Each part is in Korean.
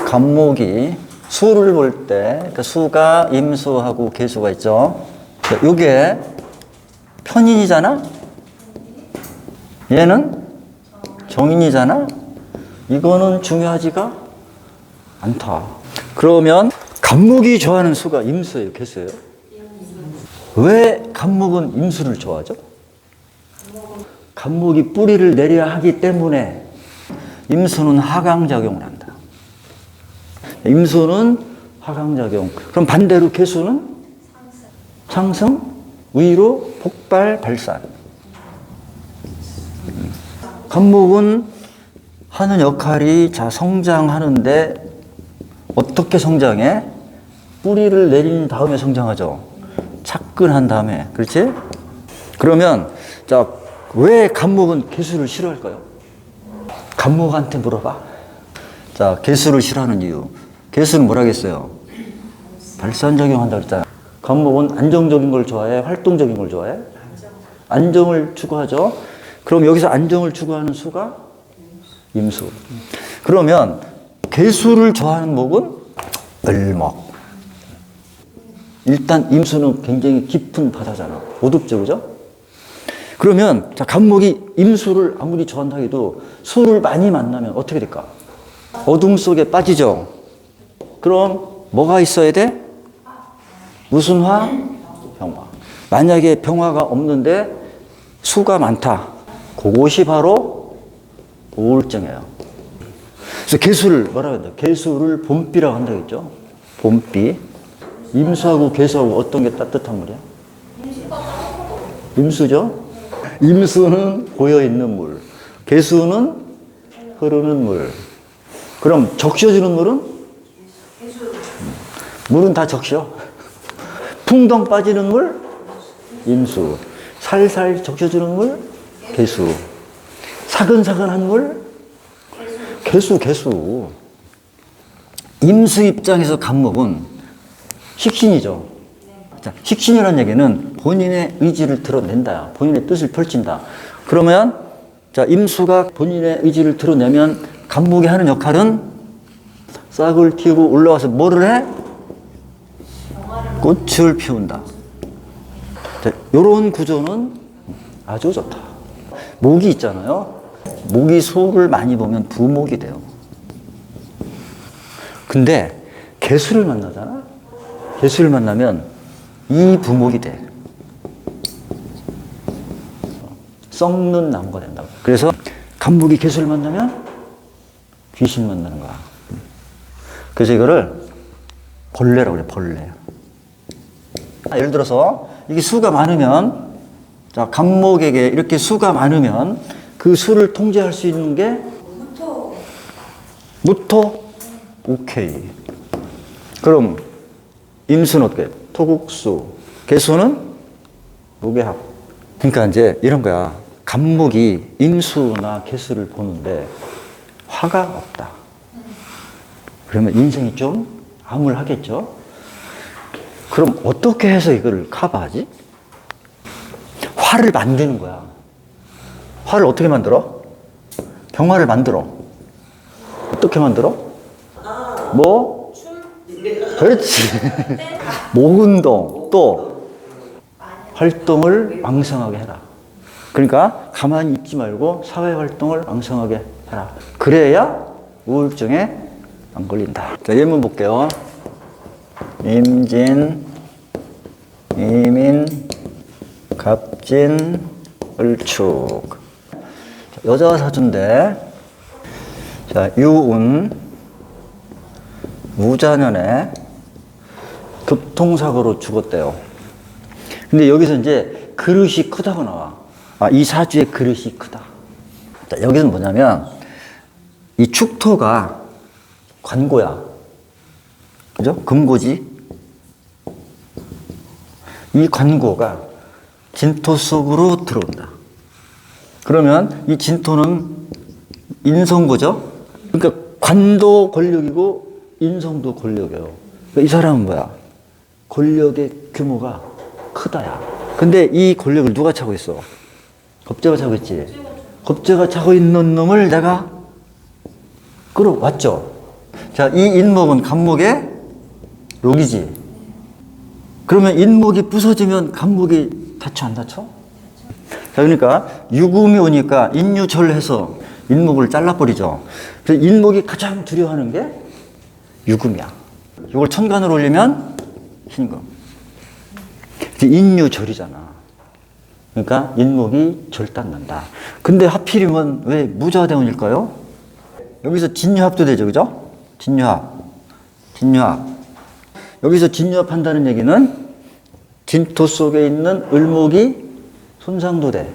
간목이 수를 볼 때 그 수가 임수하고 계수가 있죠. 이게 편인이잖아. 얘는 정인이잖아. 이거는 중요하지가 않다. 그러면 간목이 좋아하는 수가 임수예요, 계수예요? 왜 간목은 임수를 좋아하죠? 간목이 뿌리를 내려야 하기 때문에 임수는 하강작용을 한다. 임수는 하강작용. 그럼 반대로 계수는 상승, 위로 폭발, 발산. 간목은 하는 역할이 자 성장하는데 어떻게 성장해? 뿌리를 내린 다음에 성장하죠. 착근한 다음에. 그렇지? 그러면 자, 왜 간목은 계수를 싫어할까요? 간목한테 물어봐. 자, 계수를 싫어하는 이유. 계수는 뭐라겠어요? 발산작용한다 그랬잖아. 간목은 안정적인 걸 좋아해? 활동적인 걸 좋아해? 안정을 추구하죠. 그럼 여기서 안정을 추구하는 수가 임수. 그러면 계수를 좋아하는 목은 을목. 일단 임수는 굉장히 깊은 바다잖아. 오둡죠, 그죠? 그러면 자, 간목이 임수를 아무리 좋아한다 해도 수를 많이 만나면 어떻게 될까? 어둠 속에 빠지죠. 그럼 뭐가 있어야 돼? 무슨 화? 병화. 만약에 병화가 없는데 수가 많다. 그것이 바로 우울증이에요. 그래서 계수를 뭐라고 한다? 계수를 봄비라고 한다겠죠? 봄비. 임수하고 계수하고 어떤 게 따뜻한 물이야? 임수죠? 임수는 고여있는 물. 계수는 흐르는 물. 그럼 적셔주는 물은? 물은 다 적셔. 풍덩 빠지는 물? 임수. 살살 적셔주는 물? 계수. 사근사근한 물? 계수. 임수 입장에서 간목은 식신이죠. 자, 식신이라는 얘기는 본인의 의지를 드러낸다. 본인의 뜻을 펼친다. 그러면 자, 임수가 본인의 의지를 드러내면 간목이 하는 역할은 싹을 틔우고 올라와서 뭐를 해? 꽃을 피운다. 자, 요런 구조는 아주 좋다. 목이 있잖아요. 목이 소를 많이 보면 부목이 돼요. 근데 개수를 만나잖아. 개수를 만나면 이 부목이 돼. 썩는 나무가 된다. 그래서 간목이 개수를 만나면 귀신 만나는 거야. 그래서 이거를 벌레라고 그래, 벌레. 예를 들어서 이게 수가 많으면, 자, 간목에게 이렇게 수가 많으면 그 수를 통제할 수 있는 게 무토? 오케이. 그럼 임수는 어떻게? 토국수. 계수는 무게합. 그러니까 이제 이런 거야. 간목이 임수나 계수를 보는데 화가 없다. 그러면 인생이 좀 암울하겠죠? 그럼 어떻게 해서 이걸 커버하지? 화를 만드는 거야. 화를 어떻게 만들어? 병화를 만들어. 어떻게 만들어? 뭐? 그렇지. 목 운동, 또 활동을 왕성하게 해라. 그러니까 가만히 있지 말고 사회 활동을 왕성하게 해라. 그래야 우울증에 안 걸린다. 자, 예문 볼게요. 임진, 이민, 갑진, 을축. 여자 사주인데, 자, 유운, 무자년에 교통사고로 죽었대요. 근데 여기서 이제 그릇이 크다고 나와. 아, 이 사주의 그릇이 크다. 자, 여기서는 뭐냐면, 이 축토가 관고야. 그죠? 금고지. 이 관고가 진토 속으로 들어온다. 그러면 이 진토는 인성고죠? 그러니까 관도 권력이고 인성도 권력이에요. 그러니까 이 사람은 뭐야? 권력의 규모가 크다야. 근데 이 권력을 누가 차고 있어? 겁재가 차고 있지? 겁재가 자고 있는 놈을 내가 끌어왔죠. 자, 이 인목은 간목의 록이지. 그러면 인목이 부서지면 간목이 다쳐 안 다쳐? 자, 그러니까 유금이 오니까 인유절해서 인목을 잘라버리죠. 그래서 인목이 가장 두려워하는 게 유금이야. 이걸 천간으로 올리면 신금. 인유절이잖아. 그러니까 인목이 절단난다. 근데 하필이면 왜 무자대운일까요? 여기서 진유합도 되죠, 그죠? 진유합. 여기서 진유합한다는 얘기는 진토 속에 있는 을목이 손상도 돼.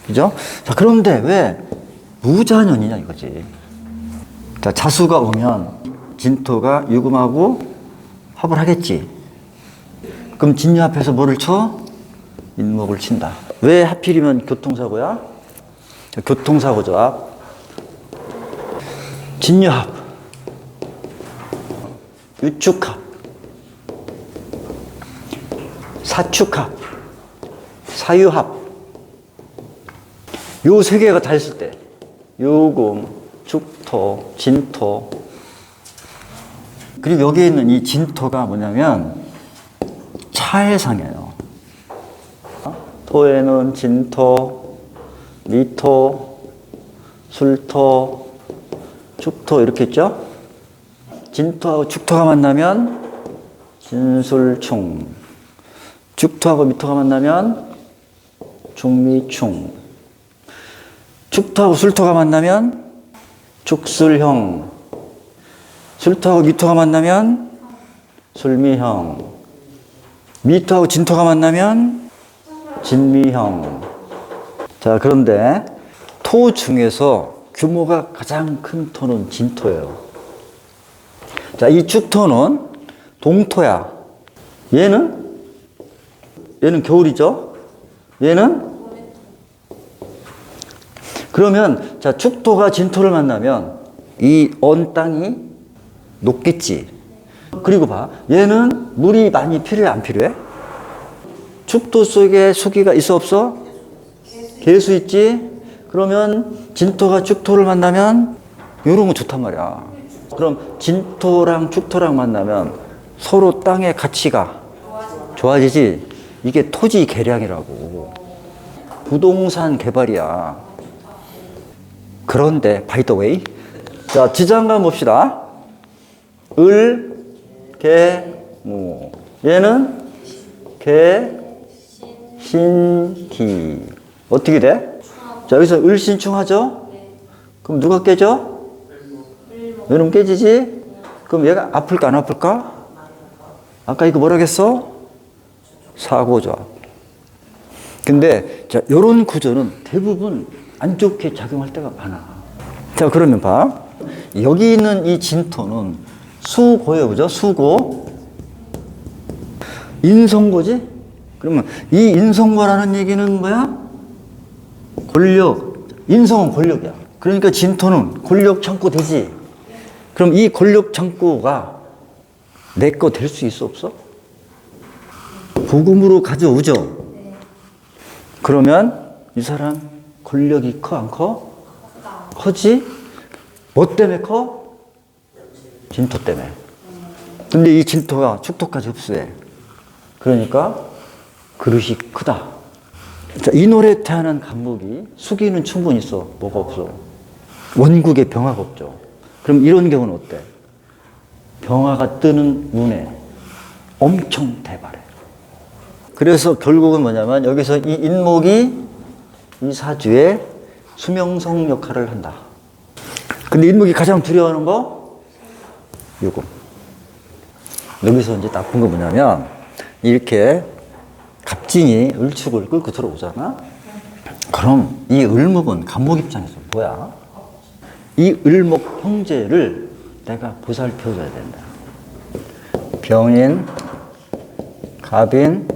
그죠? 자, 그런데 왜 무자년이냐 이거지. 자, 자수가 오면 진토가 유금하고 합을 하겠지. 그럼 진유합해서 뭐를 쳐? 인목을 친다. 왜 하필이면 교통사고야? 자, 교통사고죠. 진유합, 유축합, 사축합, 사유합. 요 세 개가 다 있을 때 유금, 축토, 진토. 그리고 여기에 있는 이 진토가 뭐냐면 차해상이에요. 토에는 진토, 미토, 술토, 축토 이렇게 있죠? 진토하고 축토가 만나면 진술충, 축토하고 미토가 만나면 중미충, 축토하고 술토가 만나면 축술형, 술토하고 미토가 만나면 술미형, 미토하고 진토가 만나면 진미형. 자, 그런데 토 중에서 규모가 가장 큰 토는 진토예요. 자, 이 축토는 동토야. 얘는 겨울이죠. 얘는 그러면 자, 축토가 진토를 만나면 이 언 땅이 녹겠지. 그리고 봐, 얘는 물이 많이 필요해 안 필요해? 축토 속에 수기가 있어 없어? 계수 있지. 그러면 진토가 축토를 만나면 이런 거 좋단 말이야. 그럼 진토랑 축토랑 만나면 서로 땅의 가치가 좋아지지. 이게 토지 개량이라고. 부동산 개발이야. 그런데 바이 더 웨이. 자, 지장간 봅시다. 을, 개, 무. 얘는 개, 신, 기. 어떻게 돼? 자, 여기서 을신충 하죠? 그럼 누가 깨져? 이놈 깨지지? 그럼 얘가 아플까 안 아플까? 아까 이거 뭐라고 했어? 사고조합. 근데 자, 요런 구조는 대부분 안 좋게 작용할 때가 많아. 자, 그러면 봐. 여기 있는 이 진토는 수고예요. 그죠? 수고. 인성고지? 그러면 이 인성고라는 얘기는 뭐야? 권력. 인성은 권력이야. 그러니까 진토는 권력 창고 되지? 그럼 이 권력 창고가 내 거 될 수 있어 없어? 복음으로 가져오죠? 그러면 이 사람 권력이 커 안 커? 커지? 뭐 때문에 커? 진토 때문에. 근데 이 진토가 축토까지 흡수해. 그러니까 그릇이 크다. 자, 이 노래 태어난 간목이 수기는 충분히 있어. 뭐가 없어? 원국에 병화가 없죠. 그럼 이런 경우는 어때? 병화가 뜨는 운에 엄청 대발해. 그래서 결국은 뭐냐면 여기서 이 인목이 이 사주에 수명성 역할을 한다. 근데 인목이 가장 두려워하는 거? 유금. 여기서 이제 나쁜 거 뭐냐면 이렇게 갑진이 을축을 끌고 들어오잖아? 그럼 이 을목은 간목 입장에서 뭐야? 이 을목 형제를 내가 보살펴줘야 된다. 병인, 갑인,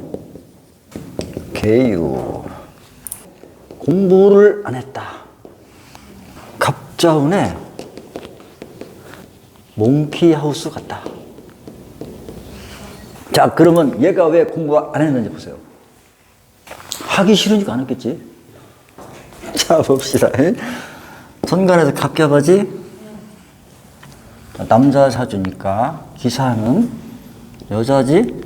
개유. 공부를 안 했다. 갑자운에 몽키하우스 같다. 자, 그러면 얘가 왜 공부 안 했는지 보세요. 하기 싫으니까 안 했겠지. 자, 봅시다. 천간에서 갑갑하지? 남자 사주니까 기사는 여자지?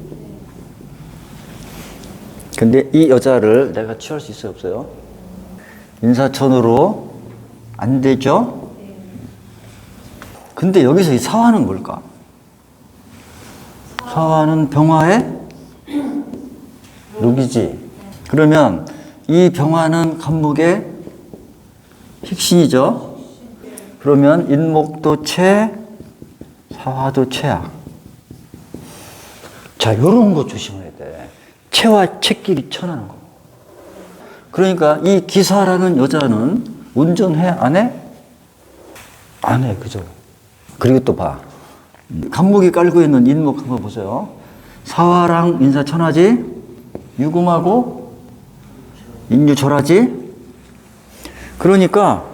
근데 이 여자를 내가 취할 수 있어요, 없어요? 인사천으로 안 되죠? 근데 여기서 이 사화는 뭘까? 사화는 병화의 룩이지. 그러면 이 병화는 간목의 식신이죠. 그러면 인목도 최, 사화도 최야. 자, 요런 거 조심해야 돼. 체와 체끼리 천하는 거. 그러니까 이 기사라는 여자는 운전해? 안 해? 안 해, 그죠? 그리고 또 봐. 간목이 깔고 있는 인목 한번 보세요. 사화랑 인사천하지? 유금하고 인유절하지? 그러니까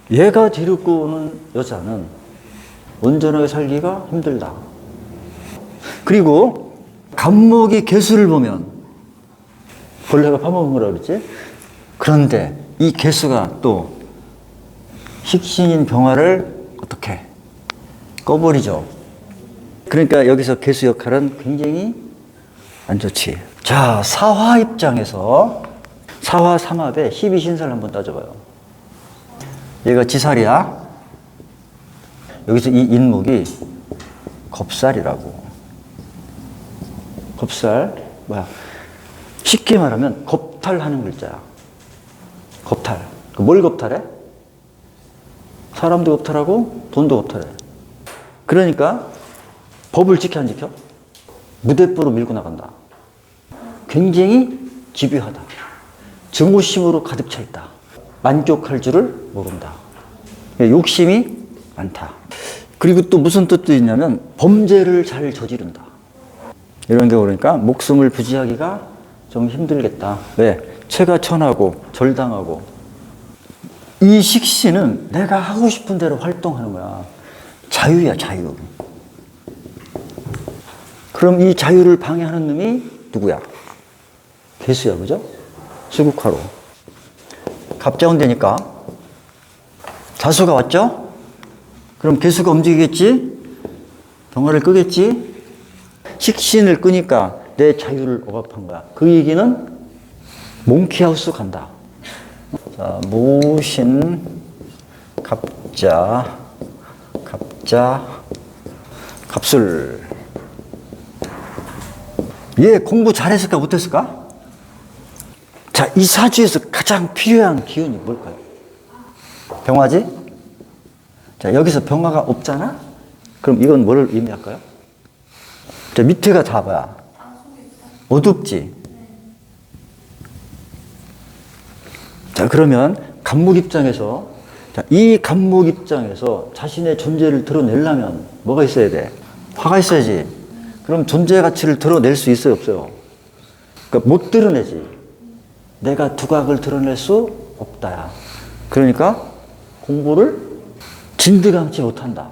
얘가 데리고 오는 여자는 온전하게 살기가 힘들다. 그리고 간목이 개수를 보면 벌레가 파먹은 거라 그랬지? 그런데 이 개수가 또 식신인 병화를 어떻게 꺼버리죠. 그러니까 여기서 개수 역할은 굉장히 안 좋지. 자, 사화 입장에서 사화 삼합의 12신사를 한번 따져봐요. 얘가 지살이야. 여기서 이 인목이 겁살이라고. 겁살, 뭐야? 쉽게 말하면 겁탈하는 글자야. 겁탈. 뭘 겁탈해? 사람도 겁탈하고 돈도 겁탈해. 그러니까 법을 지켜 안 지켜? 무대뽀로 밀고 나간다. 굉장히 집요하다. 증오심으로 가득 차 있다. 만족할 줄을 모른다. 욕심이 많다. 그리고 또 무슨 뜻도 있냐면 범죄를 잘 저지른다. 이런 게 그러니까 목숨을 부지하기가 좀 힘들겠다. 왜? 체가 천하고 절당하고. 이 식신은 내가 하고 싶은 대로 활동하는 거야. 자유야, 자유. 그럼 이 자유를 방해하는 놈이 누구야? 개수야, 그죠? 수국화로. 갑자운 되니까 자수가 왔죠? 그럼 개수가 움직이겠지? 병화를 끄겠지? 식신을 끄니까 내 자유를 억압한 거야. 그 얘기는 몽키하우스 간다. 자, 모신, 갑자, 갑술. 얘 공부 잘했을까, 못했을까? 자, 이 사주에서 가장 필요한 기운이 뭘까요? 병화지? 자, 여기서 병화가 없잖아? 그럼 이건 뭐를 의미할까요? 자, 밑에가 다 뭐야? 어둡지? 자, 그러면 간목 입장에서, 자, 이 간목 입장에서 자신의 존재를 드러내려면 뭐가 있어야 돼? 화가 있어야지. 그럼 존재 가치를 드러낼 수 있어요, 없어요? 그러니까 못 드러내지. 내가 두각을 드러낼 수 없다야. 그러니까 공부를 진드감치 못한다.